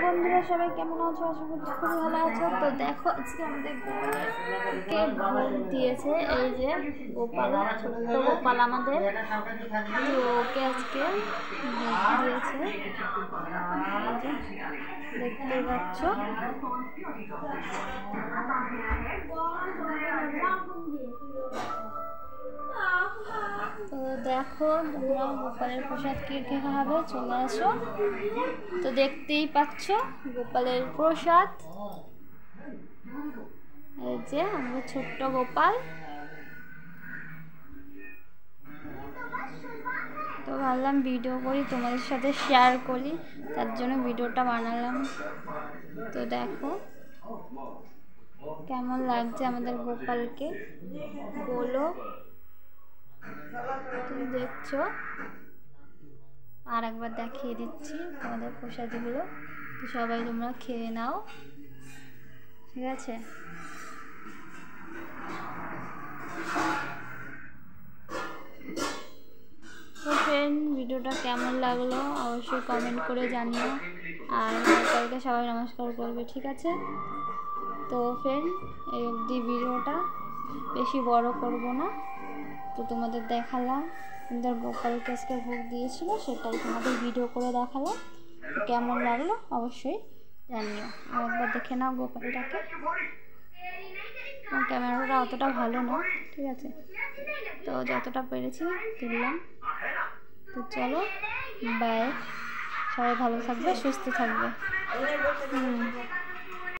বন্ধুরা, সবাই কেমন আছো? আশা করছি খুবই ভালো আছো। তো দেখো, আজকে আমাদের গোপালকে ভোগ দিয়েছে। এই যে গোপাল, ছোট্ট গোপাল আমাদের, তো ওকে আজকে ভোগ দিয়েছে। এই যে দেখতে পাচ্ছ। তো দেখো তোমরা, গোপালের প্রসাদ কে কে খাবে চলে আসো। তো দেখতেই পাচ্ছ গোপালের প্রসাদ। এই যে আমাদের ছোট্ট গোপাল। তো ভাবলাম ভিডিও করি, তোমাদের সাথে শেয়ার করি, তার জন্য ভিডিওটা বানালাম। তো দেখো কেমন লাগছে আমাদের গোপালকে বলো। তুমি দেখছো, আর একবার দেখিয়ে দিচ্ছি তোমাদের প্রসাদগুলো। তো সবাই তোমরা খেয়ে নাও, ঠিক আছে? তো ফ্রেন্ড, ভিডিওটা কেমন লাগলো অবশ্যই কমেন্ট করে জানিও, আর গোপালকে সবাই নমস্কার করবে, ঠিক আছে? তো ফ্রেন্ড, এই অবধি ভিডিওটা বেশি বড় করব না। তো তোমাদের দেখালাম আমাদের গোপালকে আজকে ভোগ দিয়েছিল, সেটাই তোমাদের ভিডিও করে দেখালাম। তো কেমন লাগলো অবশ্যই জানিও। আর একবার দেখে নাও গোপালটাকে। ক্যামেরাটা অতটা ভালো না, ঠিক আছে? তো যতটা পেরেছি তুললাম। তো চলো, বাই। সবাই ভালো থাকবে, সুস্থ থাকবে।